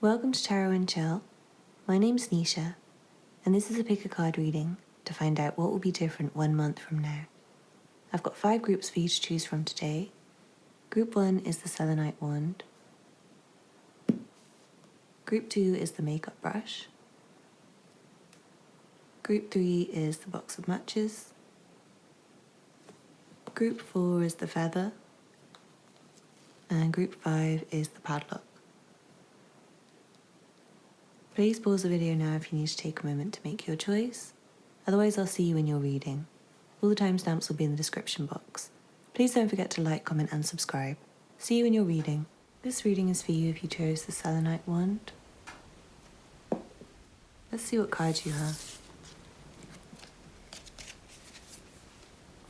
Welcome to Tarot and Chill. My name's Nisha, and this is a pick a card reading to find out what will be different 1 month from now. I've got 5 groups for you to choose from today. Group 1 is the Selenite wand. Group 2 is the makeup brush. Group 3 is the box of matches. Group 4 is the feather. And group 5 is the padlock. Please pause the video now if you need to take a moment to make your choice. Otherwise, I'll see you in your reading. All the timestamps will be in the description box. Please don't forget to like, comment and subscribe. See you in your reading. This reading is for you if you chose the Selenite wand. Let's see what cards you have.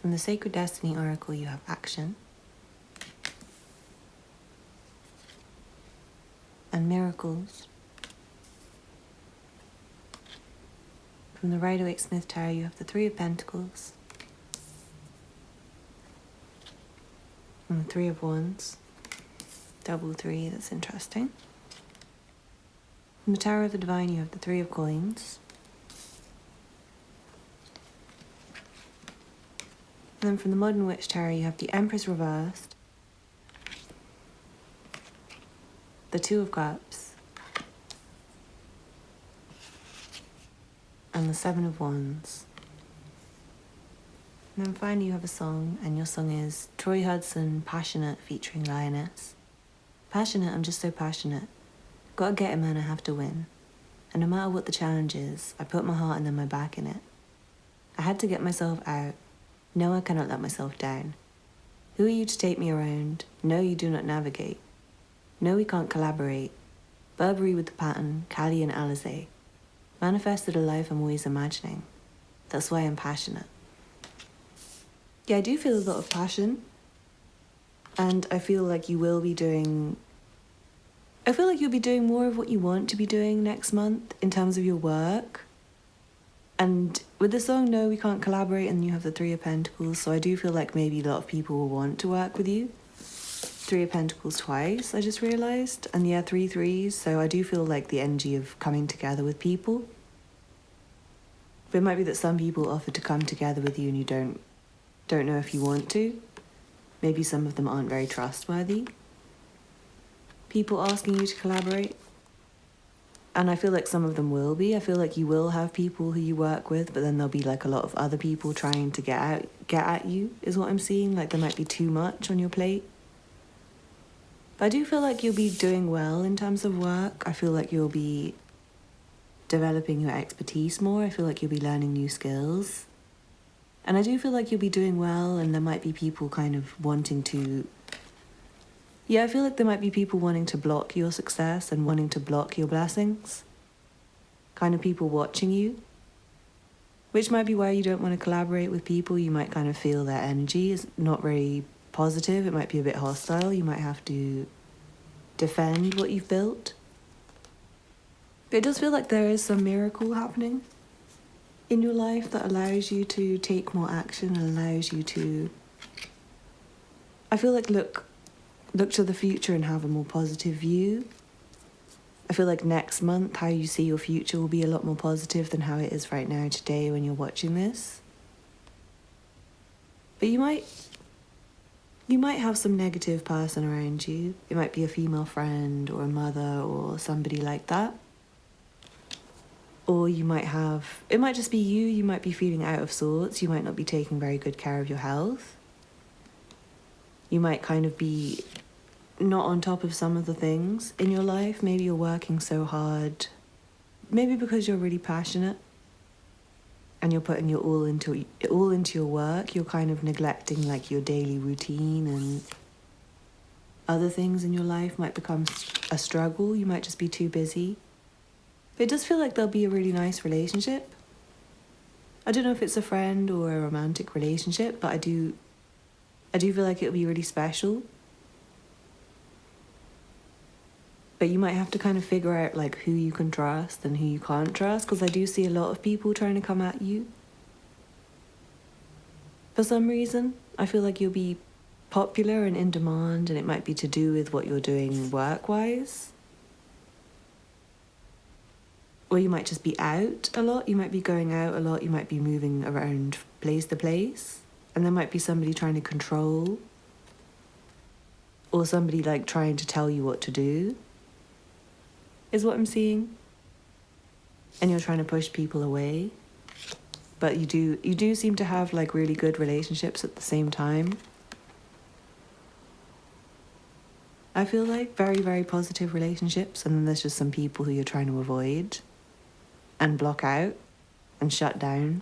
From the Sacred Destiny Oracle, you have action and miracles. From the Rider-Waite-Smith Tarot, you have the 3 of Pentacles and the 3 of Wands. Double 3, that's interesting. From the Tower of the Divine, you have the 3 of Coins. And then from the Modern Witch Tarot, you have the Empress reversed, the 2 of Cups, and the 7 of Wands. And then finally you have a song, and your song is Troy Hudson, Passionate, featuring Lioness. Passionate, I'm just so passionate. Gotta get him and I have to win. And no matter what the challenge is, I put my heart and then my back in it. I had to get myself out. No, I cannot let myself down. Who are you to take me around? No, you do not navigate. No, we can't collaborate. Burberry with the pattern, Callie and Alizé. Manifested a life I'm always imagining. That's why I'm passionate. Yeah, I do feel a lot of passion. And I feel like you will be doing... I feel like you'll be doing more of what you want to be doing next month in terms of your work. And with the song, No, We Can't Collaborate, and you have the 3 of Pentacles, so I do feel like maybe a lot of people will want to work with you. 3 of Pentacles twice, I just realised. And yeah, 3 threes, so I do feel like the energy of coming together with people. But it might be that some people offer to come together with you and you don't know if you want to. Maybe some of them aren't very trustworthy. People asking you to collaborate. And I feel like some of them will be. I feel like you will have people who you work with, but then there'll be like a lot of other people trying to get at you, is what I'm seeing. Like there might be too much on your plate. But I do feel like you'll be doing well in terms of work. I feel like you'll be developing your expertise more. I feel like you'll be learning new skills. And I do feel like you'll be doing well, and there might be people kind of wanting to... Yeah, I feel like there might be people wanting to block your success and wanting to block your blessings. Kind of people watching you. Which might be why you don't want to collaborate with people. You might kind of feel their energy is not very positive. It might be a bit hostile. You might have to defend what you've built. But it does feel like there is some miracle happening in your life that allows you to take more action and allows you to... I feel like look to the future and have a more positive view. I feel like next month, how you see your future will be a lot more positive than how it is right now today when you're watching this. But you might have some negative person around you. It might be a female friend or a mother or somebody like that. Or you might have... It might just be you. You might be feeling out of sorts. You might not be taking very good care of your health. You might kind of be not on top of some of the things in your life. Maybe you're working so hard. Maybe because you're really passionate and you're putting your all into your work, you're kind of neglecting like your daily routine, and other things in your life might become a struggle. You might just be too busy. But it does feel like there'll be a really nice relationship. I don't know if it's a friend or a romantic relationship, but I do feel like it'll be really special. But you might have to kind of figure out like who you can trust and who you can't trust, because I do see a lot of people trying to come at you. For some reason, I feel like you'll be popular and in demand, and it might be to do with what you're doing work-wise. Or you might just be out a lot. You might be going out a lot. You might be moving around place to place. And there might be somebody trying to control. Or somebody like trying to tell you what to do. Is what I'm seeing. And you're trying to push people away. But you do seem to have like really good relationships at the same time. I feel like very, very positive relationships, and then there's just some people who you're trying to avoid and block out and shut down,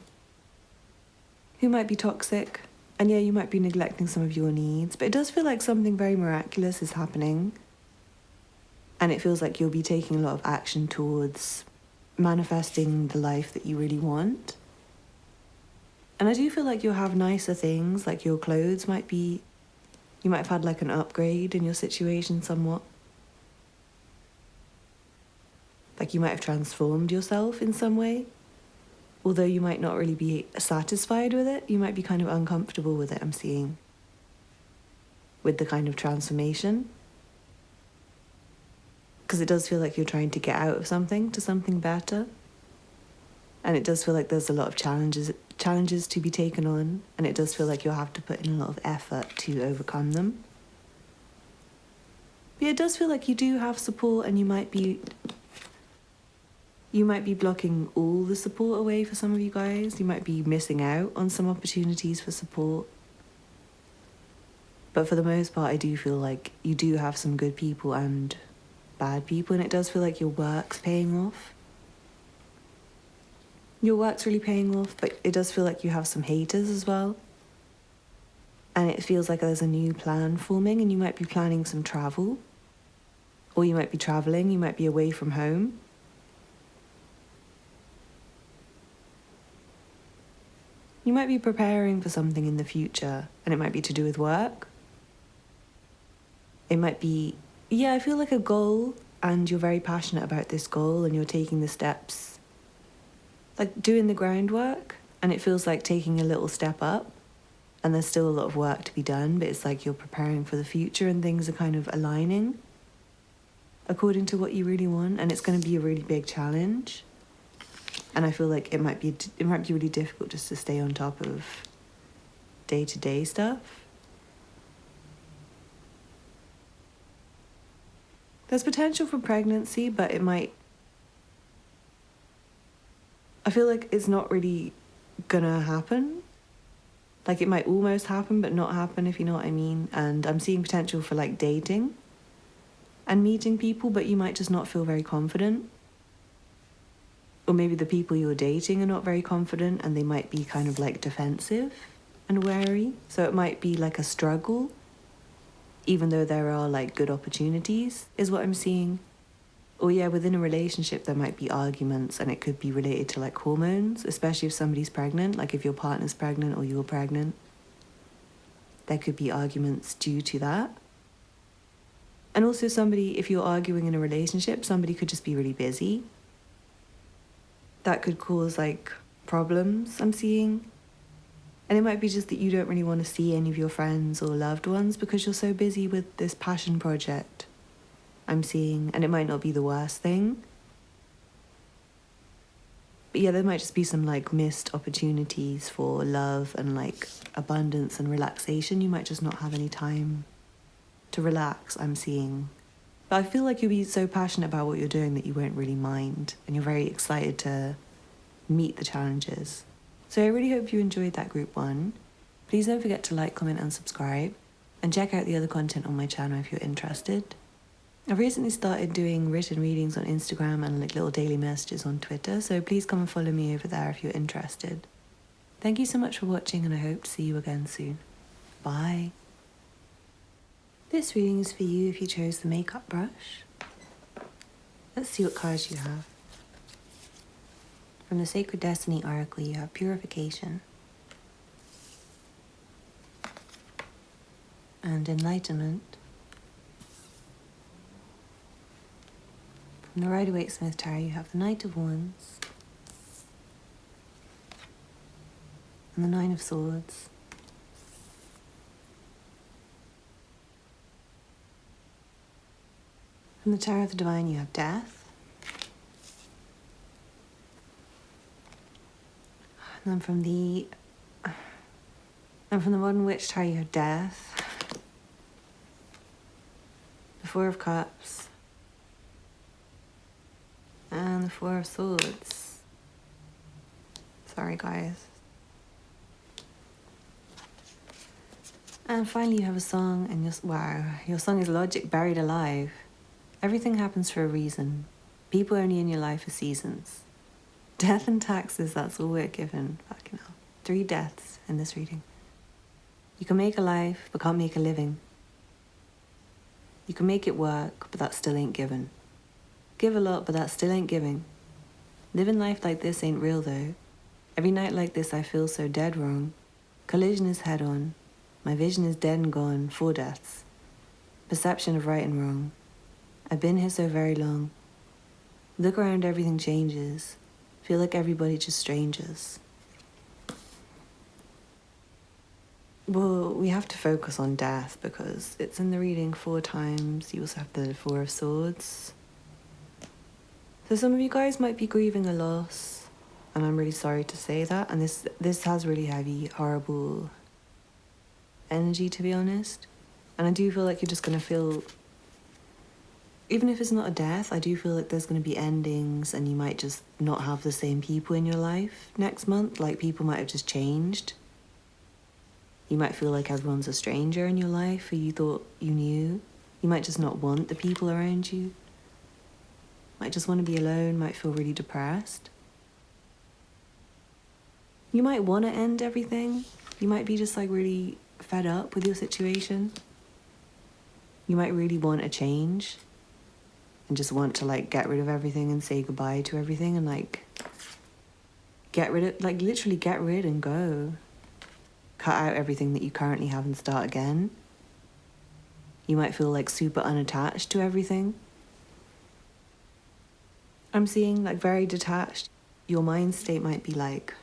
who might be toxic. And yeah, you might be neglecting some of your needs, but it does feel like something very miraculous is happening. And it feels like you'll be taking a lot of action towards manifesting the life that you really want. And I do feel like you'll have nicer things, like your clothes might be, you might have had like an upgrade in your situation somewhat. Like you might have transformed yourself in some way. Although you might not really be satisfied with it, you might be kind of uncomfortable with it, I'm seeing. With the kind of transformation. Because it does feel like you're trying to get out of something to something better. And it does feel like there's a lot of challenges to be taken on, and it does feel like you'll have to put in a lot of effort to overcome them. But it does feel like you do have support, and you might be blocking all the support away for some of you guys. You might be missing out on some opportunities for support. But for the most part, I do feel like you do have some good people and bad people, and it does feel like your work's paying off. Your work's really paying off, but it does feel like you have some haters as well. And it feels like there's a new plan forming, and you might be planning some travel. Or you might be traveling, you might be away from home. You might be preparing for something in the future, and it might be to do with work. It might be, I feel like a goal, and you're very passionate about this goal, and you're taking the steps. Like doing the groundwork, and it feels like taking a little step up, and there's still a lot of work to be done, but it's like you're preparing for the future and things are kind of aligning according to what you really want, and it's going to be a really big challenge. And I feel like it might be really difficult just to stay on top of day-to-day stuff. There's potential for pregnancy, but I feel like it's not really gonna happen. Like it might almost happen, but not happen, if you know what I mean. And I'm seeing potential for like dating and meeting people, but you might just not feel very confident. Or maybe the people you're dating are not very confident, and they might be kind of like defensive and wary. So it might be like a struggle, even though there are like good opportunities, is what I'm seeing. Or within a relationship there might be arguments, and it could be related to like hormones, especially if somebody's pregnant, like if your partner's pregnant or you're pregnant. There could be arguments due to that. And also if you're arguing in a relationship, somebody could just be really busy. That could cause like problems, I'm seeing. And it might be just that you don't really want to see any of your friends or loved ones because you're so busy with this passion project, I'm seeing, and it might not be the worst thing. But there might just be some like missed opportunities for love and like abundance and relaxation. You might just not have any time to relax, I'm seeing. But I feel like you'll be so passionate about what you're doing that you won't really mind, and you're very excited to meet the challenges. So I really hope you enjoyed that group 1. Please don't forget to like, comment and subscribe, and check out the other content on my channel if you're interested. I've recently started doing written readings on Instagram and like little daily messages on Twitter, so please come and follow me over there if you're interested. Thank you so much for watching, and I hope to see you again soon. Bye. This reading is for you if you chose the makeup brush. Let's see what cards you have. From the Sacred Destiny Oracle, you have Purification and Enlightenment. From the Rider-Waite-Smith Tarot, you have the Knight of Wands and the Nine of Swords. From the Tarot of the Divine, you have Death And from the modern witch tarot, you have death, the Four of Cups, and the Four of Swords. Sorry, guys. And finally, you have a song, and your song is Logic Buried Alive. Everything happens for a reason. People only in your life for seasons. Death and taxes, that's all we're given. Fucking hell. 3 deaths in this reading. You can make a life, but can't make a living. You can make it work, but that still ain't given. Give a lot, but that still ain't giving. Living life like this ain't real, though. Every night like this, I feel so dead wrong. Collision is head on. My vision is dead and gone, 4 deaths. Perception of right and wrong. I've been here so very long. Look around, everything changes. Feel like everybody just strangers. Well, we have to focus on death because it's in the reading 4 times. You also have the Four of Swords. So some of you guys might be grieving a loss, and I'm really sorry to say that. And this has really heavy, horrible energy, to be honest. And I do feel like you're just going to feel, even if it's not a death, I do feel like there's going to be endings, and you might just not have the same people in your life next month. Like, people might have just changed. You might feel like everyone's a stranger in your life who you thought you knew. You might just not want the people around you. Might just want to be alone, might feel really depressed. You might want to end everything. You might be just like really fed up with your situation. You might really want a change and just want to like get rid of everything and say goodbye to everything and like literally get rid and go. Cut out everything that you currently have and start again. You might feel like super unattached to everything. I'm seeing like very detached. Your mind state might be like,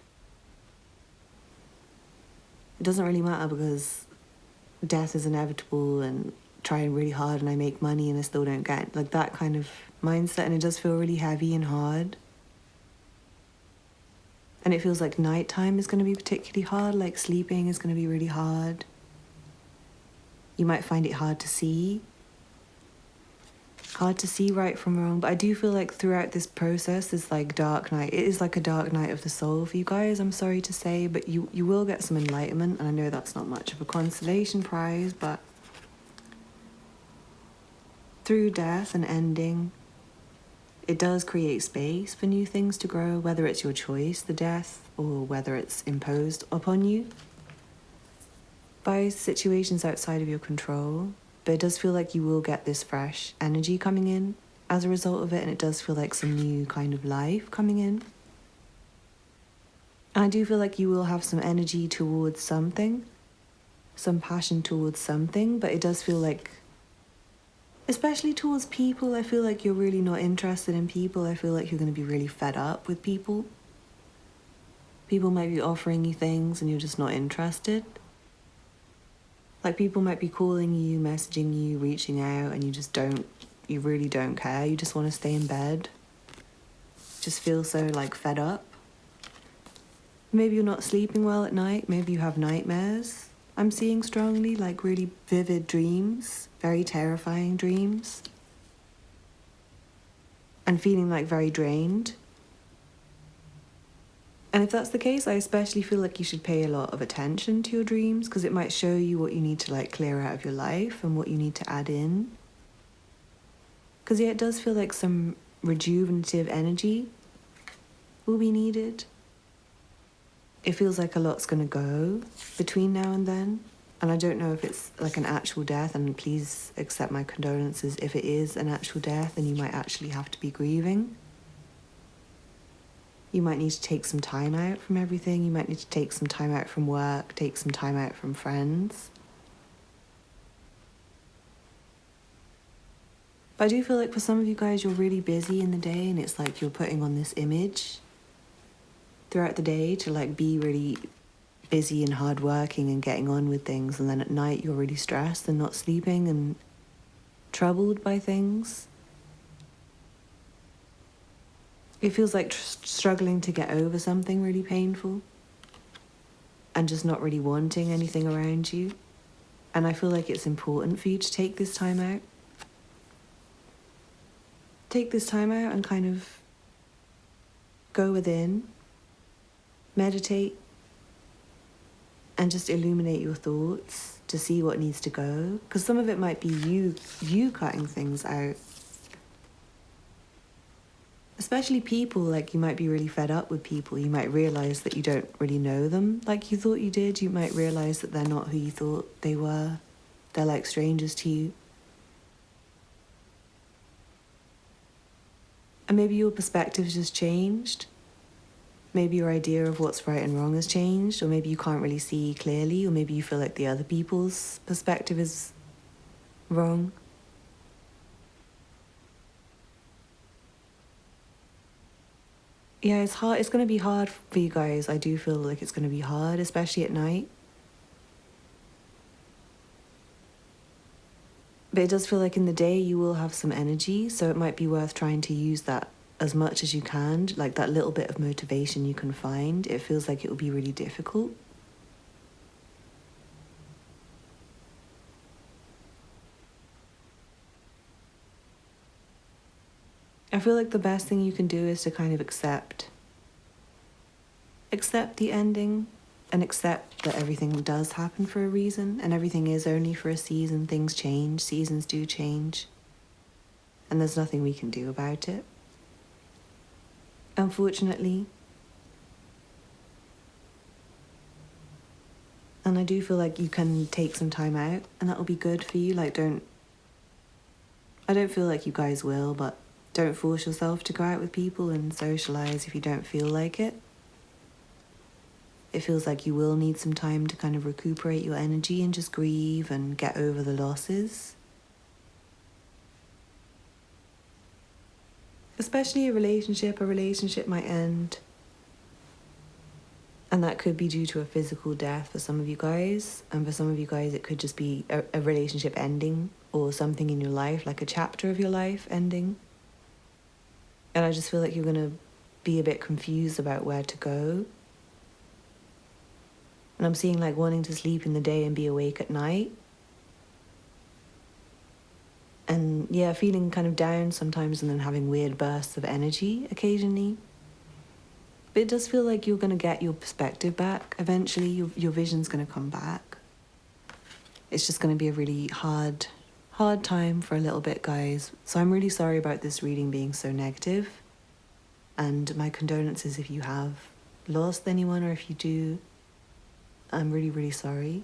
it doesn't really matter because death is inevitable and trying really hard and I make money and I still don't get, like that kind of mindset. And it does feel really heavy and hard. And it feels like nighttime is going to be particularly hard, like sleeping is going to be really hard. You might find it hard to see right from wrong. But I do feel like throughout this process, this like dark night, it is like a dark night of the soul for you guys, I'm sorry to say, but you will get some enlightenment. And I know that's not much of a consolation prize, but through death and ending, it does create space for new things to grow, whether it's your choice, the death, or whether it's imposed upon you by situations outside of your control. But it does feel like you will get this fresh energy coming in as a result of it, and it does feel like some new kind of life coming in. And I do feel like you will have some energy towards something, some passion towards something, but it does feel like, especially towards people, I feel like you're really not interested in people. I feel like you're going to be really fed up with people. People might be offering you things and you're just not interested. Like people might be calling you, messaging you, reaching out, and you really don't care. You just want to stay in bed. Just feel so like fed up. Maybe you're not sleeping well at night. Maybe you have nightmares. I'm seeing strongly, like really vivid dreams, very terrifying dreams. And feeling like very drained. And if that's the case, I especially feel like you should pay a lot of attention to your dreams because it might show you what you need to like clear out of your life and what you need to add in. Because yeah, it does feel like some rejuvenative energy will be needed. It feels like a lot's going to go between now and then. And I don't know if it's like an actual death, and please accept my condolences if it is an actual death and you might actually have to be grieving. You might need to take some time out from everything. You might need to take some time out from work, take some time out from friends. But I do feel like for some of you guys, you're really busy in the day and it's like you're putting on this image throughout the day to like be really busy and hardworking and getting on with things. And then at night, you're really stressed and not sleeping and troubled by things. It feels like struggling to get over something really painful. and just not really wanting anything around you. And I feel like it's important for you to take this time out. Take this time out and kind of go within, meditate, and just illuminate your thoughts to see what needs to go. Because some of it might be you cutting things out. Especially people, like you might be really fed up with people. You might realize that you don't really know them like you thought you did. You might realize that they're not who you thought they were. They're like strangers to you. And maybe your perspective's just changed. Maybe your idea of what's right and wrong has changed, or maybe you can't really see clearly, or maybe you feel like the other people's perspective is wrong. Yeah, it's hard. It's going to be hard for you guys. I do feel like it's going to be hard, especially at night. But it does feel like in the day you will have some energy, so it might be worth trying to use that as much as you can, like that little bit of motivation you can find. It feels like it will be really difficult. I feel like the best thing you can do is to kind of accept the ending and accept that everything does happen for a reason and everything is only for a season. Things change, seasons do change, and there's nothing we can do about it, unfortunately. And I do feel like you can take some time out and that will be good for you. Like I don't feel like you guys will, but don't force yourself to go out with people and socialize if you don't feel like it. It feels like you will need some time to kind of recuperate your energy and just grieve and get over the losses. Especially a relationship might end. And that could be due to a physical death for some of you guys. And for some of you guys, it could just be a relationship ending or something in your life, like a chapter of your life ending. And I just feel like you're going to be a bit confused about where to go. And I'm seeing like wanting to sleep in the day and be awake at night. And yeah, feeling kind of down sometimes and then having weird bursts of energy occasionally. But it does feel like you're going to get your perspective back. Eventually, your vision's going to come back. It's just going to be a really hard time for a little bit, guys. So I'm really sorry about this reading being so negative. And my condolences if you have lost anyone or if you do. I'm really, really sorry.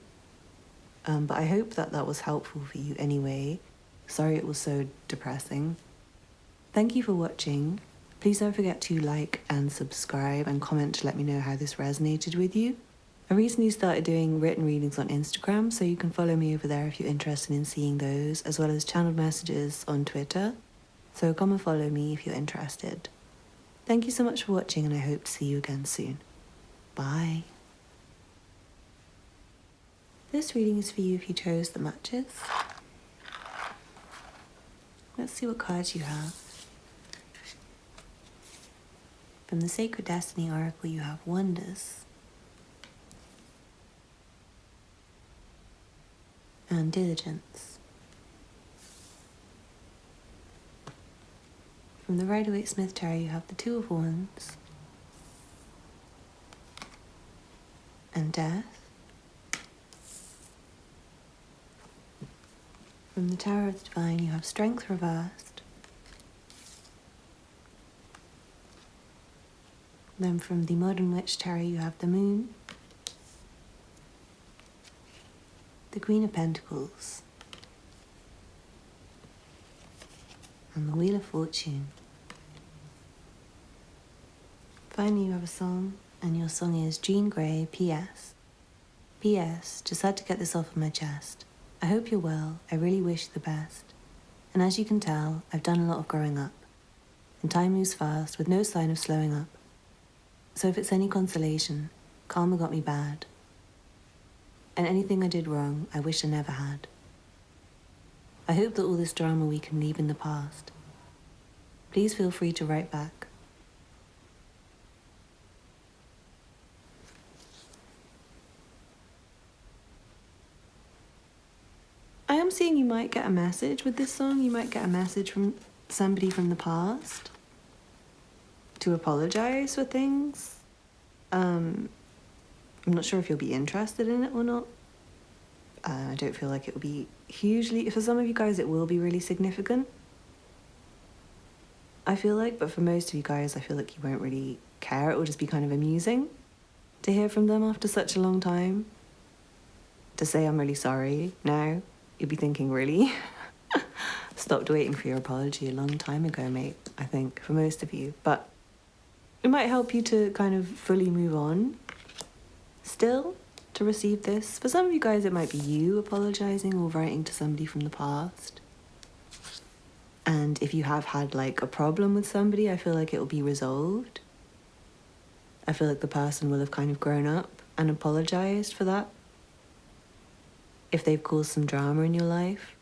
But I hope that was helpful for you anyway. Sorry it was so depressing. Thank you for watching. Please don't forget to like and subscribe and comment to let me know how this resonated with you. I recently started doing written readings on Instagram, so you can follow me over there if you're interested in seeing those, as well as channeled messages on Twitter. So come and follow me if you're interested. Thank you so much for watching, and I hope to see you again soon. Bye. This reading is for you if you chose the matches. Let's see what cards you have. From the Sacred Destiny Oracle, you have Wonders and Diligence. From the Rider-Waite-Smith Tarot, you have the Two of Wands and Death. From the Tower of the Divine, you have Strength reversed. Then from the Modern Witch Tarot, you have the Moon, the Queen of Pentacles, and the Wheel of Fortune. Finally, you have a song, and your song is Jean Grey, P.S. P.S. Just had to get this off of my chest. I hope you're well. I really wish you the best. And as you can tell, I've done a lot of growing up. And time moves fast with no sign of slowing up. So if it's any consolation, karma got me bad. And anything I did wrong, I wish I never had. I hope that all this drama we can leave in the past. Please feel free to write back. am seeing you might get a message with this song. You might get a message from somebody from the past to apologize for things. I'm not sure if you'll be interested in it or not. I don't feel like it will be hugely... For some of you guys, it will be really significant, I feel like. But for most of you guys, I feel like you won't really care. It will just be kind of amusing to hear from them after such a long time. To say, I'm really sorry now, you'll be thinking, really? Stopped waiting for your apology a long time ago, mate, I think, for most of you. But it might help you to kind of fully move on still to receive this. For some of you guys, it might be you apologizing or writing to somebody from the past. And if you have had like a problem with somebody, I feel like it will be resolved. I feel like the person will have kind of grown up and apologized for that, if they've caused some drama in your life.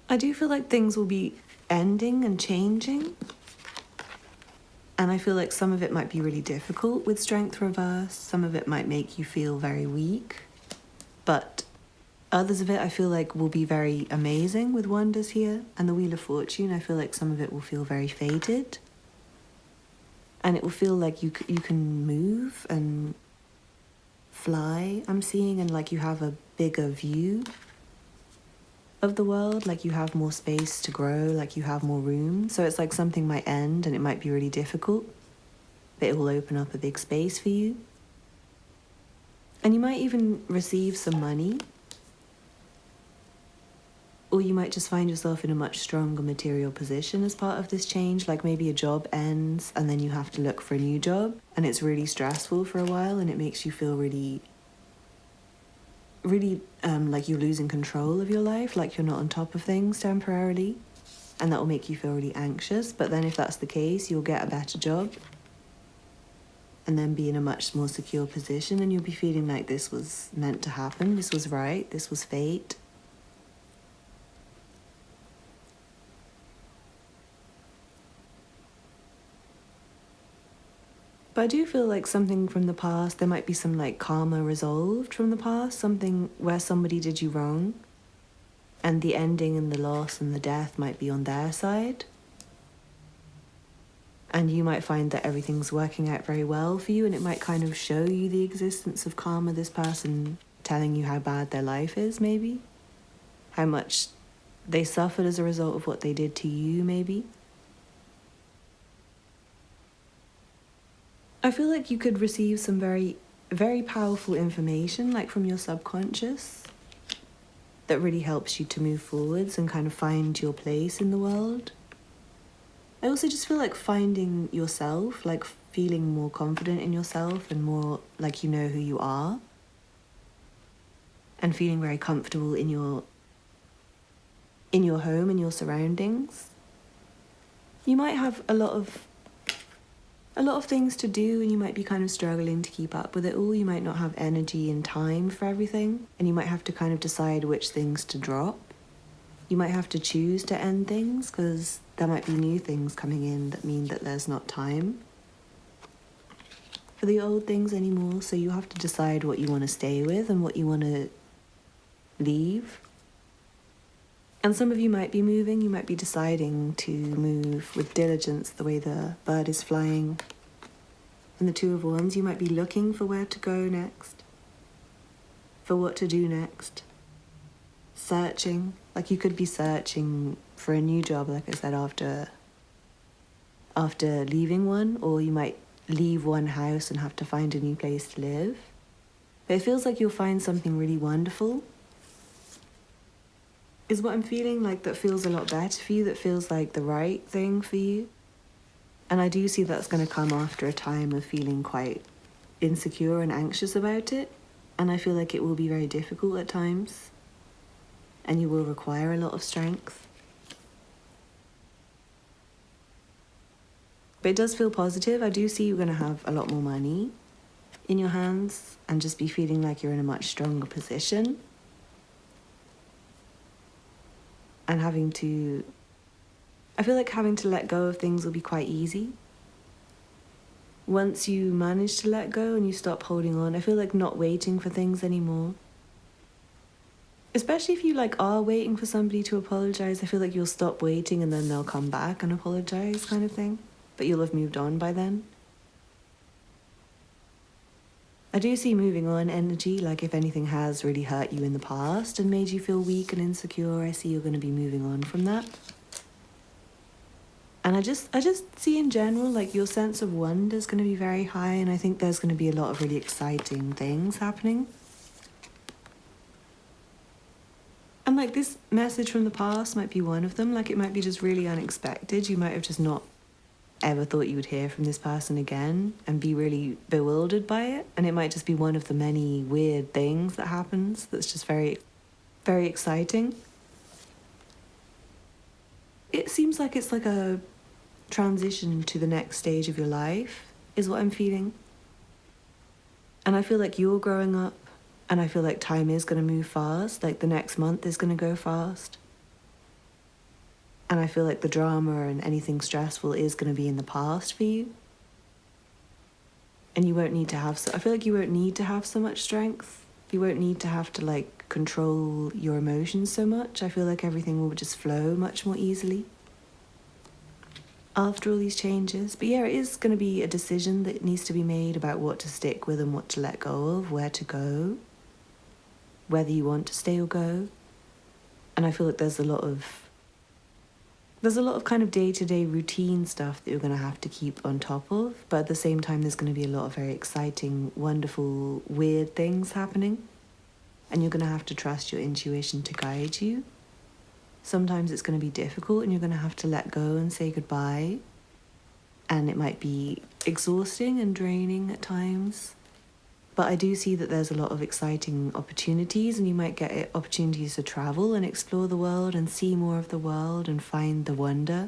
I do feel like things will be ending and changing. And I feel like some of it might be really difficult with strength reverse. Some of it might make you feel very weak. But others of it I feel like will be very amazing with wonders here. And the Wheel of Fortune, I feel like some of it will feel very fated. And it will feel like you can move and fly, I'm seeing, and like you have a bigger view of the world, like you have more space to grow, like you have more room. So it's like something might end and it might be really difficult, but it will open up a big space for you. And you might even receive some money, or you might just find yourself in a much stronger material position as part of this change. Like maybe a job ends and then you have to look for a new job and it's really stressful for a while and it makes you feel really like you're losing control of your life, like you're not on top of things temporarily, and that will make you feel really anxious. But then if that's the case, you'll get a better job and then be in a much more secure position, and you'll be feeling like this was meant to happen, this was right, this was fate. But I do feel like something from the past, there might be some like karma resolved from the past, something where somebody did you wrong, and the ending and the loss and the death might be on their side. And you might find that everything's working out very well for you, and it might kind of show you the existence of karma, this person telling you how bad their life is, maybe. How much they suffered as a result of what they did to you, maybe. I feel like you could receive some very, very powerful information, like from your subconscious, that really helps you to move forwards and kind of find your place in the world. I also just feel like finding yourself, like feeling more confident in yourself and more like you know who you are, and feeling very comfortable in your home and your surroundings. You might have a lot of things to do, and you might be kind of struggling to keep up with it all. You might not have energy and time for everything, and you might have to kind of decide which things to drop. You might have to choose to end things because there might be new things coming in that mean that there's not time for the old things anymore. So you have to decide what you want to stay with and what you want to leave. And some of you might be moving, you might be deciding to move with diligence, the way the bird is flying. And the Two of Wands, you might be looking for where to go next, for what to do next. Searching, like you could be searching for a new job, like I said, after leaving one, or you might leave one house and have to find a new place to live. But it feels like you'll find something really wonderful, is what I'm feeling, like that feels a lot better for you, that feels like the right thing for you. And I do see that's going to come after a time of feeling quite insecure and anxious about it. And I feel like it will be very difficult at times, and you will require a lot of strength. But it does feel positive. I do see you're going to have a lot more money in your hands and just be feeling like you're in a much stronger position. And I feel like having to let go of things will be quite easy. Once you manage to let go and you stop holding on, I feel like not waiting for things anymore Especially if you like are waiting for somebody to apologize, I feel like you'll stop waiting and then they'll come back and apologize, kind of thing. But you'll have moved on by then. I do see moving on energy, like if anything has really hurt you in the past and made you feel weak and insecure, I see you're going to be moving on from that. And I just see in general, like your sense of wonder is going to be very high, and I think there's going to be a lot of really exciting things happening. And like this message from the past might be one of them, like it might be just really unexpected. You might have just not ever thought you would hear from this person again and be really bewildered by it. And it might just be one of the many weird things that happens that's just very, very exciting. It seems like it's like a transition to the next stage of your life is what I'm feeling. And I feel like you're growing up, and I feel like time is going to move fast, like the next month is going to go fast. And I feel like the drama and anything stressful is going to be in the past for you. And you won't need to have, I feel like you won't need to have so much strength. You won't need to have to like control your emotions so much. I feel like everything will just flow much more easily after all these changes. But yeah, it is going to be a decision that needs to be made about what to stick with and what to let go of, where to go, whether you want to stay or go. And I feel like there's a lot of kind of day-to-day routine stuff that you're going to have to keep on top of, but at the same time there's going to be a lot of very exciting, wonderful, weird things happening, and you're going to have to trust your intuition to guide you. Sometimes it's going to be difficult and you're going to have to let go and say goodbye, and it might be exhausting and draining at times. But I do see that there's a lot of exciting opportunities, and you might get opportunities to travel and explore the world and see more of the world and find the wonder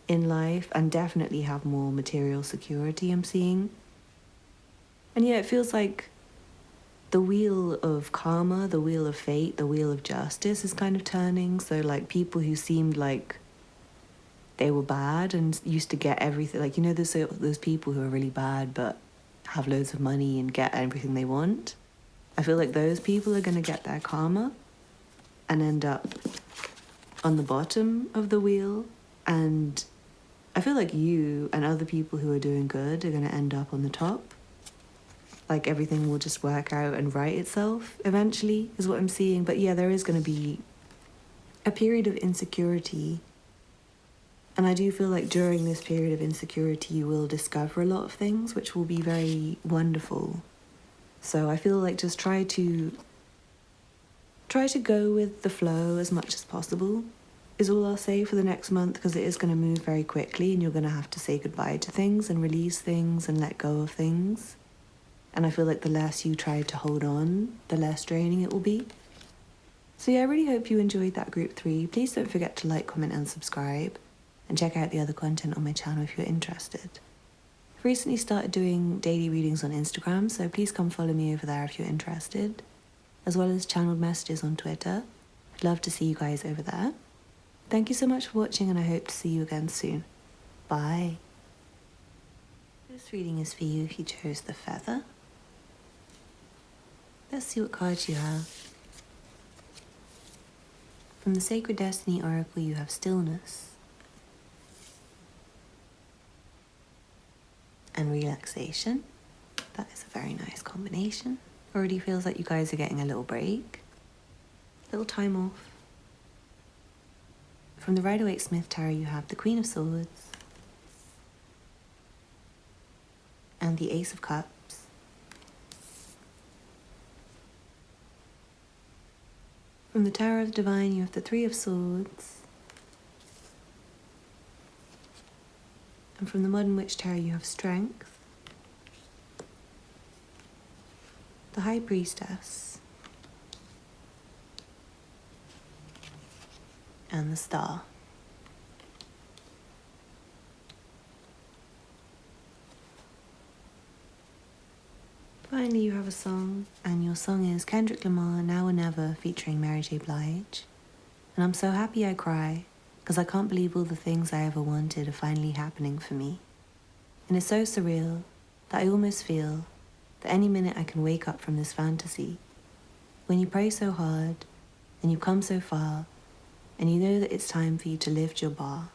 in life, and definitely have more material security, I'm seeing. And yeah, it feels like the wheel of karma, the wheel of fate, the wheel of justice is kind of turning. So like people who seemed like they were bad and used to get everything, like, you know, those people who are really bad but have loads of money and get everything they want. I feel like those people are going to get their karma and end up on the bottom of the wheel. And I feel like you and other people who are doing good are going to end up on the top. Like everything will just work out and right itself eventually is what I'm seeing. But yeah, there is going to be a period of insecurity. And I do feel like during this period of insecurity, you will discover a lot of things, which will be very wonderful. So I feel like just try to go with the flow as much as possible is all I'll say for the next month, because it is going to move very quickly and you're going to have to say goodbye to things and release things and let go of things. And I feel like the less you try to hold on, the less draining it will be. So yeah, I really hope you enjoyed that group 3. Please don't forget to like, comment and subscribe. And check out the other content on my channel if you're interested. I've recently started doing daily readings on Instagram, so please come follow me over there if you're interested, as well as channeled messages on Twitter. I'd love to see you guys over there. Thank you so much for watching, and I hope to see you again soon. Bye. This reading is for you if you chose the feather. Let's see what cards you have. From the Sacred Destiny Oracle, you have Stillness and Relaxation. That is a very nice combination. Already feels like you guys are getting a little break, a little time off. From the Rider-Waite-Smith Tarot, you have the Queen of Swords and the Ace of Cups. From the Tower of the Divine, you have the Three of Swords. And from the Modern Witch Tarot, you have Strength, the High Priestess, and the Star. Finally, you have a song, and your song is Kendrick Lamar, Now or Never, featuring Mary J. Blige. And I'm so happy I cry, because I can't believe all the things I ever wanted are finally happening for me. And it's so surreal that I almost feel that any minute I can wake up from this fantasy. When you pray so hard and you've come so far, and you know that it's time for you to lift your bar.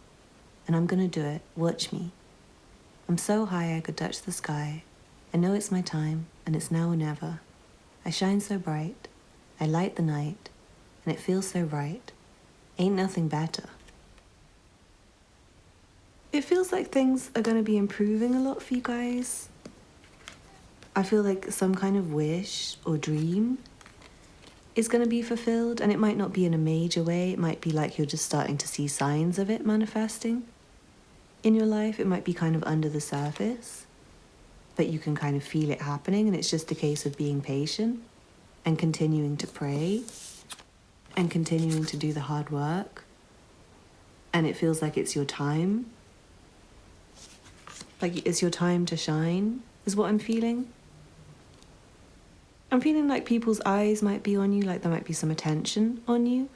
And I'm gonna do it. Watch me. I'm so high I could touch the sky. I know it's my time, and it's now or never. I shine so bright. I light the night, and it feels so right. Ain't nothing better. It feels like things are gonna be improving a lot for you guys. I feel like some kind of wish or dream is going to be fulfilled, and it might not be in a major way. It might be like you're just starting to see signs of it manifesting in your life. It might be kind of under the surface, but you can kind of feel it happening, and it's just a case of being patient and continuing to pray and continuing to do the hard work. And it feels like it's your time. Like it's your time to shine, is what I'm feeling. I'm feeling like people's eyes might be on you, like there might be some attention on you.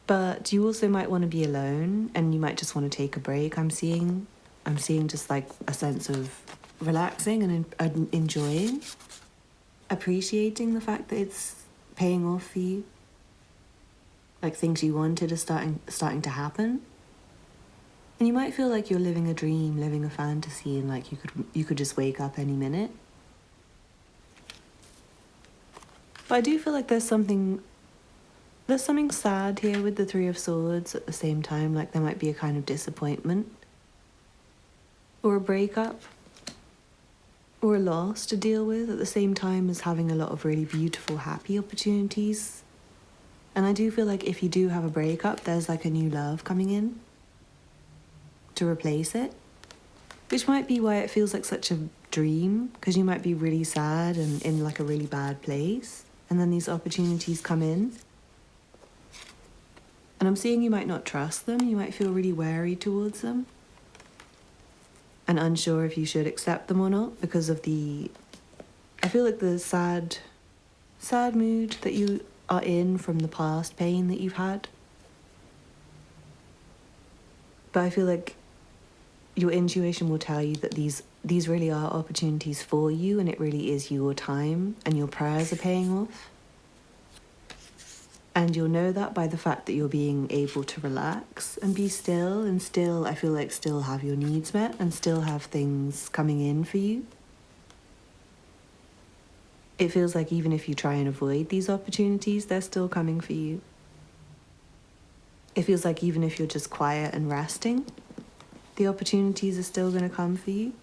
But you also might want to be alone, and you might just want to take a break. I'm seeing just like a sense of relaxing and enjoying, appreciating the fact that it's paying off for you. Like things you wanted are starting to happen. And you might feel like you're living a dream, living a fantasy, and like you could just wake up any minute. But I do feel like there's something sad here with the Three of Swords at the same time. Like there might be a kind of disappointment or a breakup or a loss to deal with at the same time as having a lot of really beautiful, happy opportunities. And I do feel like if you do have a breakup, there's like a new love coming in to replace it, which might be why it feels like such a dream, because you might be really sad and in like a really bad place. And then these opportunities come in. And I'm seeing you might not trust them. You might feel really wary towards them. And unsure if you should accept them or not because of I feel like the sad mood that you are in from the past pain that you've had. But I feel like your intuition will tell you that these really are opportunities for you, and it really is your time, and your prayers are paying off. And you'll know that by the fact that you're being able to relax and be still, and still, I feel like still have your needs met and still have things coming in for you. It feels like even if you try and avoid these opportunities, they're still coming for you. It feels like even if you're just quiet and resting, the opportunities are still going to come for you.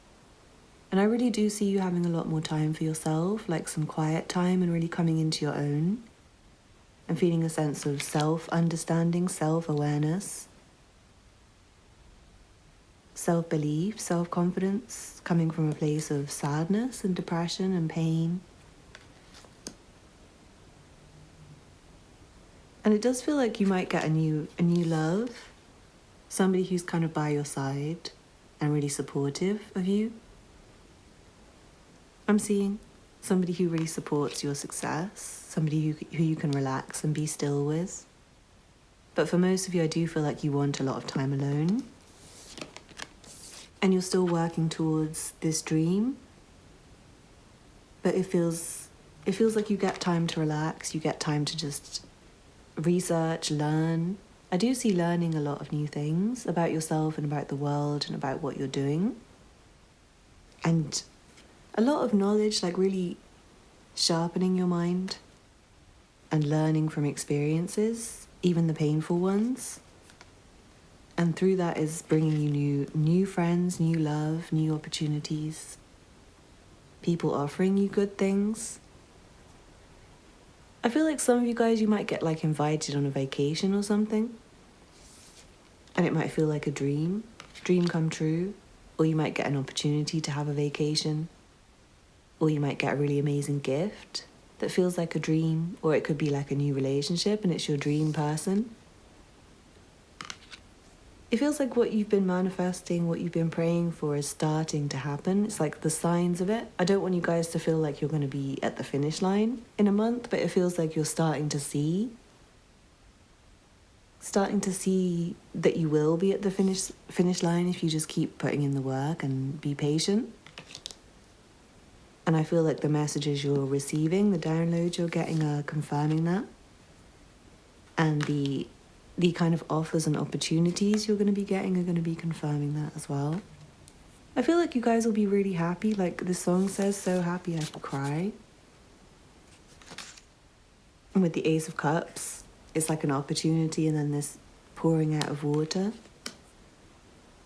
And I really do see you having a lot more time for yourself, like some quiet time and really coming into your own and feeling a sense of self-understanding, self-awareness, self-belief, self-confidence, coming from a place of sadness and depression and pain. And it does feel like you might get a new love, somebody who's kind of by your side and really supportive of you. I'm seeing somebody who really supports your success, somebody who you can relax and be still with. But for most of you, I do feel like you want a lot of time alone. And you're still working towards this dream. But it feels like you get time to relax, you get time to just research, learn. I do see learning a lot of new things about yourself and about the world and about what you're doing. And a lot of knowledge, like really sharpening your mind and learning from experiences, even the painful ones. And through that is bringing you new friends, new love, new opportunities, people offering you good things. I feel like some of you guys, you might get like invited on a vacation or something, and it might feel like a dream come true, or you might get an opportunity to have a vacation, or you might get a really amazing gift that feels like a dream, or it could be like a new relationship and it's your dream person. It feels like what you've been manifesting, what you've been praying for is starting to happen. It's like the signs of it. I don't want you guys to feel like you're going to be at the finish line in a month, but it feels like you're starting to see that you will be at the finish line if you just keep putting in the work and be patient. And I feel like the messages you're receiving, the downloads you're getting are confirming that. And the kind of offers and opportunities you're going to be getting are going to be confirming that as well. I feel like you guys will be really happy. Like the song says, so happy I could cry. And with the Ace of Cups, it's like an opportunity and then this pouring out of water.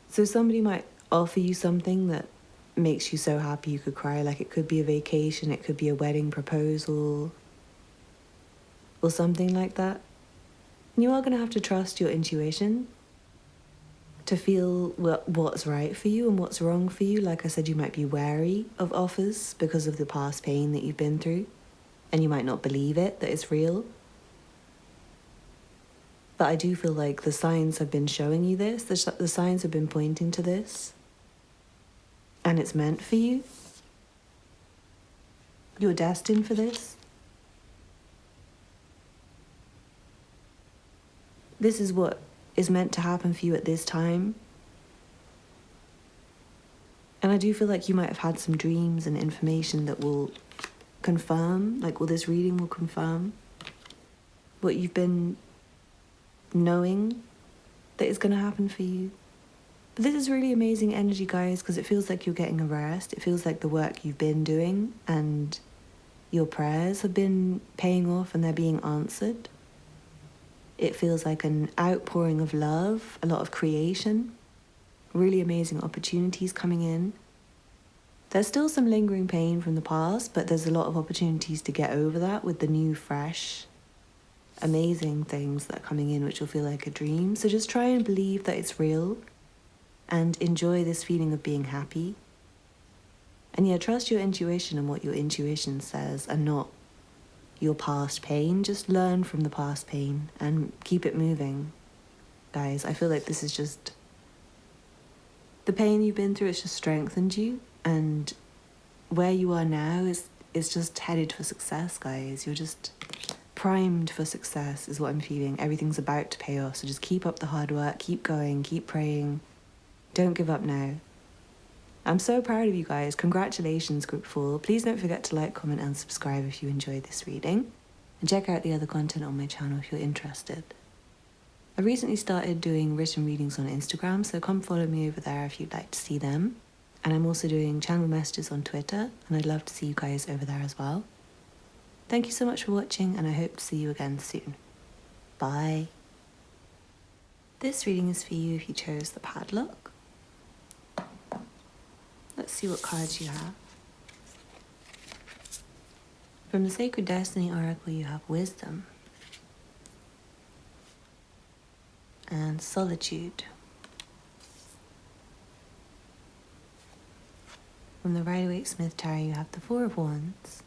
So somebody might offer you something that makes you so happy you could cry. Like it could be a vacation, it could be a wedding proposal, or something like that. And you are going to have to trust your intuition to feel what's right for you and what's wrong for you. Like I said, you might be wary of offers because of the past pain that you've been through, and you might not believe it, that it's real. But I do feel like the signs have been showing you this, the signs have been pointing to this, and it's meant for you. You're destined for this. This is what is meant to happen for you at this time. And I do feel like you might have had some dreams and information that will confirm, like, well, this reading will confirm what you've been knowing that is going to happen for you. But this is really amazing energy, guys, because it feels like you're getting a rest. It feels like the work you've been doing and your prayers have been paying off and they're being answered. It feels like an outpouring of love, a lot of creation, really amazing opportunities coming in. There's still some lingering pain from the past, but there's a lot of opportunities to get over that with the new, fresh, amazing things that are coming in, which will feel like a dream. So just try and believe that it's real and enjoy this feeling of being happy. And yeah, trust your intuition and what your intuition says and not your past pain. Just learn from the past pain and keep it moving. Guys, I feel like this is just the pain you've been through. It's just strengthened you, and where you are now is just headed for success, guys. You're just primed for success is what I'm feeling. Everything's about to pay off, so just keep up the hard work, keep going, keep praying. Don't give up now. I'm so proud of you guys. Congratulations, Group 4. Please don't forget to like, comment, and subscribe if you enjoyed this reading. And check out the other content on my channel if you're interested. I recently started doing written readings on Instagram, so come follow me over there if you'd like to see them. And I'm also doing channel messages on Twitter, and I'd love to see you guys over there as well. Thank you so much for watching, and I hope to see you again soon. Bye. This reading is for you if you chose the Padlock. Let's see what cards you have. From the Sacred Destiny Oracle, you have Wisdom and Solitude. From the Rider-Waite-Smith Tarot, you have the Four of Wands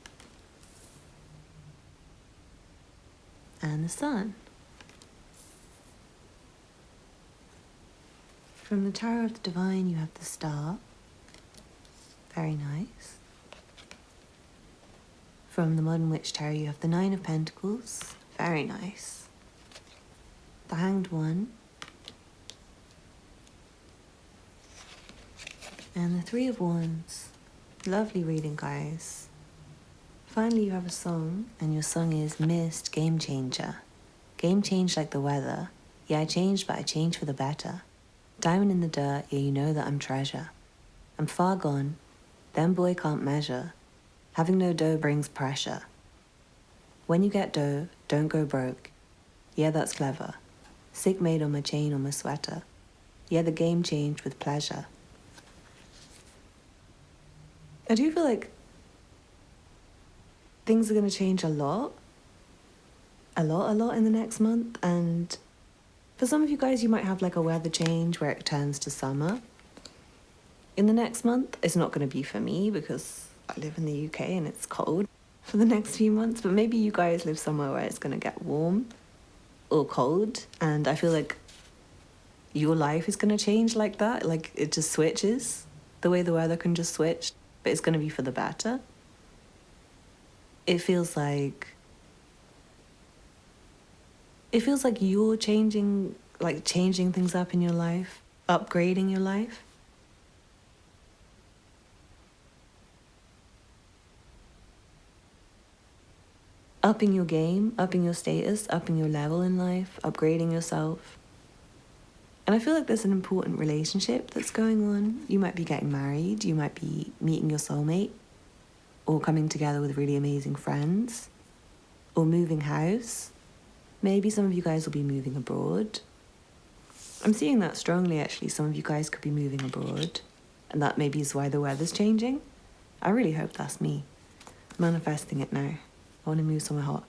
and the Sun. From the Tower of the Divine, you have the Star. Very nice. From the Modern Witch Tarot, you have the Nine of Pentacles. Very nice. The Hanged One. And the Three of Wands. Lovely reading, guys. Finally, you have a song, and your song is Mist, Game Changer. Game changed like the weather. Yeah, I changed, but I changed for the better. Diamond in the dirt, yeah, you know that I'm treasure. I'm far gone. Them boy can't measure. Having no dough brings pressure. When you get dough, don't go broke. Yeah, that's clever. Sick made on my chain or my sweater. Yeah, the game changed with pleasure. I do feel like things are going to change a lot in the next month. And for some of you guys, you might have like a weather change where it turns to summer. In the next month, it's not going to be for me because I live in the UK and it's cold for the next few months. But maybe you guys live somewhere where it's going to get warm or cold. And I feel like your life is going to change like that. Like it just switches. The way the weather can just switch. But it's going to be for the better. It feels like you're changing things up in your life, upgrading your life. upping your game, upping your status, upping your level in life, upgrading yourself. And I feel like there's an important relationship that's going on. You might be getting married, you might be meeting your soulmate, or coming together with really amazing friends, or moving house. Maybe some of you guys will be moving abroad. I'm seeing that strongly, actually. Some of you guys could be moving abroad, and that maybe is why the weather's changing. I really hope that's me. Manifesting it now. I want to move somewhere hot.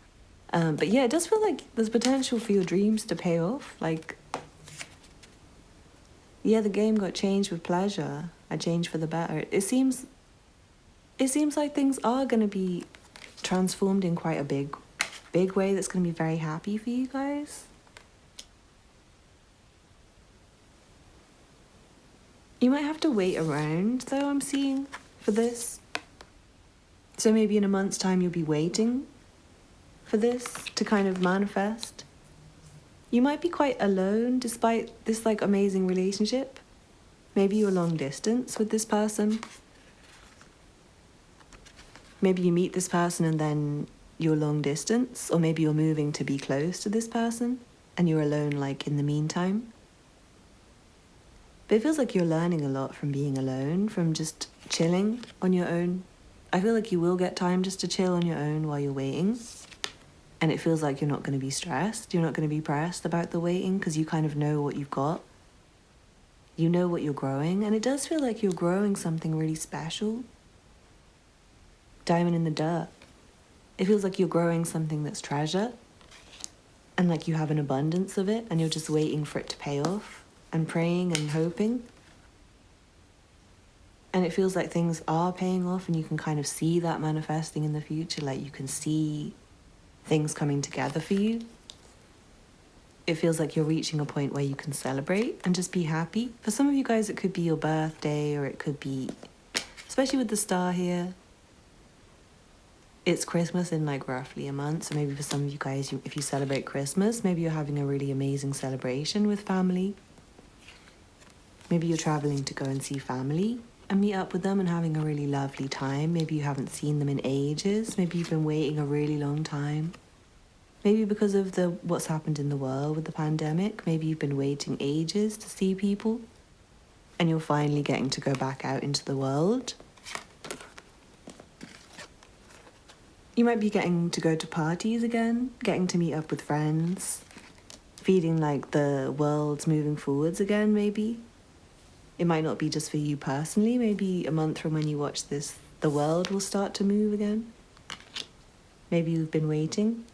But yeah, it does feel like there's potential for your dreams to pay off. Like, yeah, the game got changed with pleasure. I changed for the better. It seems like things are going to be transformed in quite a big way that's going to be very happy for you guys. You might have to wait around, though, I'm seeing, for this. So maybe in a month's time you'll be waiting for this to kind of manifest. You might be quite alone despite this like amazing relationship. Maybe you're long distance with this person. Maybe you meet this person and then you're long distance, or maybe you're moving to be close to this person and you're alone like in the meantime. But it feels like you're learning a lot from being alone, from just chilling on your own. I feel like you will get time just to chill on your own while you're waiting. And it feels like you're not going to be stressed. You're not going to be pressed about the waiting because you kind of know what you've got. You know what you're growing. And it does feel like you're growing something really special. Diamond in the dirt. It feels like you're growing something that's treasure. And like you have an abundance of it and you're just waiting for it to pay off. And praying and hoping. And it feels like things are paying off and you can kind of see that manifesting in the future. Like you can see things coming together for you. It feels like you're reaching a point where you can celebrate and just be happy. For some of you guys, it could be your birthday, or it could be, especially with the star here, it's Christmas in like roughly a month. So maybe for some of you guys, if you celebrate Christmas, maybe you're having a really amazing celebration with family. Maybe you're traveling to go and see family and meet up with them and having a really lovely time. Maybe you haven't seen them in ages. Maybe you've been waiting a really long time. Maybe because of what's happened in the world with the pandemic, maybe you've been waiting ages to see people and you're finally getting to go back out into the world. You might be getting to go to parties again, getting to meet up with friends, feeling like the world's moving forwards again, maybe. It might not be just for you personally. Maybe a month from when you watch this, the world will start to move again. Maybe you've been waiting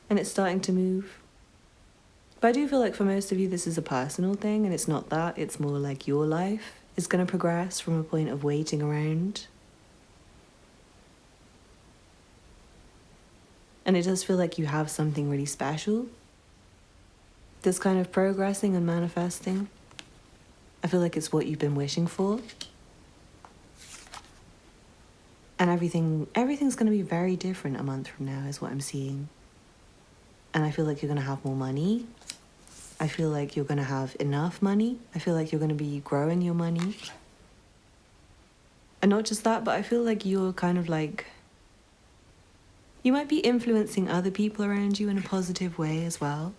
and it's starting to move. But I do feel like for most of you, this is a personal thing, and it's not that. It's more like your life is going to progress from a point of waiting around. And it does feel like you have something really special that's kind of progressing and manifesting. I feel like it's what you've been wishing for. And everything's going to be very different a month from now is what I'm seeing. And I feel like you're going to have more money. I feel like you're going to have enough money. I feel like you're going to be growing your money. And not just that, but I feel like you're kind of like, you might be influencing other people around you in a positive way as well.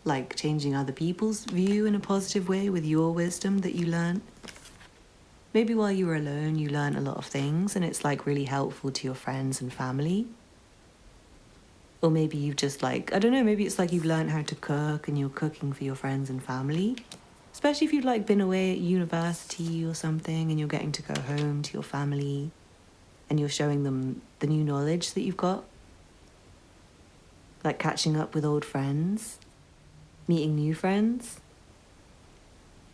Like changing other people's view in a positive way with your wisdom that you learn. Maybe while you were alone, you learn a lot of things and it's like really helpful to your friends and family. Or maybe you've just like, I don't know, maybe it's like you've learned how to cook and you're cooking for your friends and family. Especially if you've like been away at university or something and you're getting to go home to your family and you're showing them the new knowledge that you've got. Like catching up with old friends. Meeting new friends.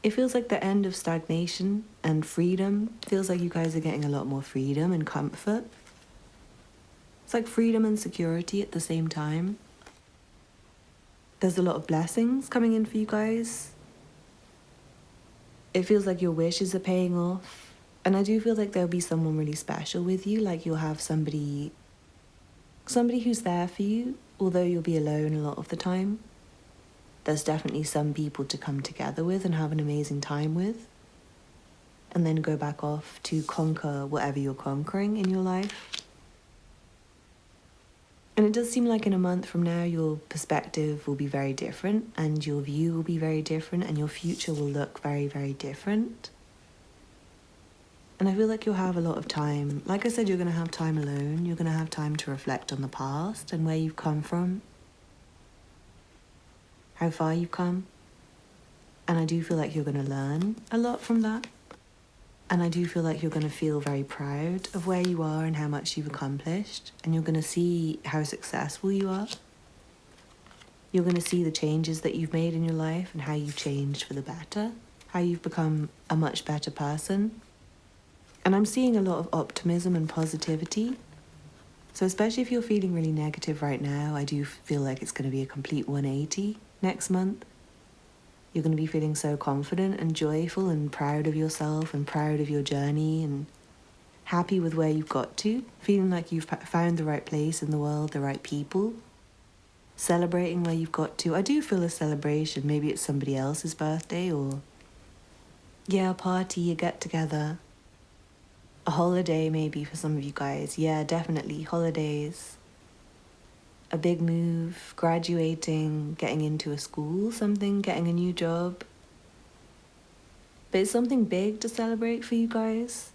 It feels like the end of stagnation and freedom. It feels like you guys are getting a lot more freedom and comfort. It's like freedom and security at the same time. There's a lot of blessings coming in for you guys. It feels like your wishes are paying off. And I do feel like there'll be someone really special with you. Like you'll have somebody who's there for you, although you'll be alone a lot of the time. There's definitely some people to come together with and have an amazing time with. And then go back off to conquer whatever you're conquering in your life. And it does seem like in a month from now, your perspective will be very different and your view will be very different and your future will look very, very different. And I feel like you'll have a lot of time. Like I said, you're going to have time alone. You're going to have time to reflect on the past and where you've come from, how far you've come. And I do feel like you're going to learn a lot from that. And I do feel like you're going to feel very proud of where you are and how much you've accomplished. And you're going to see how successful you are. You're going to see the changes that you've made in your life and how you've changed for the better, how you've become a much better person. And I'm seeing a lot of optimism and positivity. So especially if you're feeling really negative right now, I do feel like it's going to be a complete 180 next month. You're going to be feeling so confident and joyful and proud of yourself and proud of your journey and happy with where you've got to, feeling like you've found the right place in the world, the right people, celebrating where you've got to. I do feel a celebration. Maybe it's somebody else's birthday or, yeah, a party, a get-together, a holiday maybe for some of you guys. Yeah, definitely, holidays. A big move, graduating, getting into a school, something, getting a new job. But it's something big to celebrate for you guys.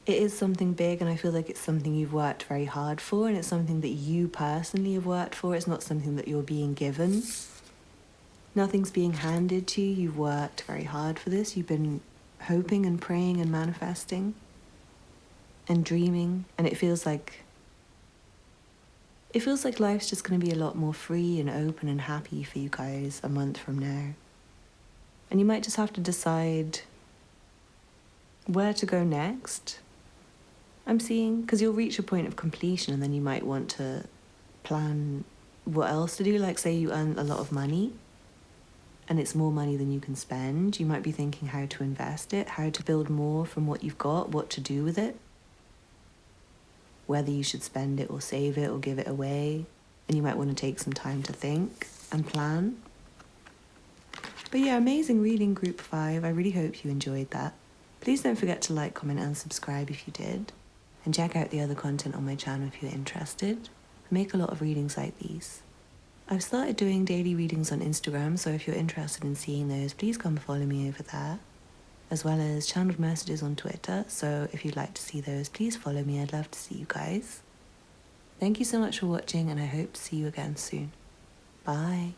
It is something big, and I feel like it's something you've worked very hard for, and it's something that you personally have worked for. It's not something that you're being given. Nothing's being handed to you. You've worked very hard for this. You've been hoping and praying and manifesting and dreaming, and it feels like life's just going to be a lot more free and open and happy for you guys a month from now. And you might just have to decide where to go next, I'm seeing, because you'll reach a point of completion and then you might want to plan what else to do. Like say you earn a lot of money and it's more money than you can spend. You might be thinking how to invest it, how to build more from what you've got, what to do with it, whether you should spend it or save it or give it away. And you might want to take some time to think and plan. But yeah, amazing reading, Group 5. I really hope you enjoyed that. Please don't forget to like, comment and subscribe if you did. And check out the other content on my channel if you're interested. I make a lot of readings like these. I've started doing daily readings on Instagram, so if you're interested in seeing those, please come follow me over there. As well as channeled messages on Twitter, so if you'd like to see those, please follow me. I'd love to see you guys. Thank you so much for watching, and I hope to see you again soon. Bye.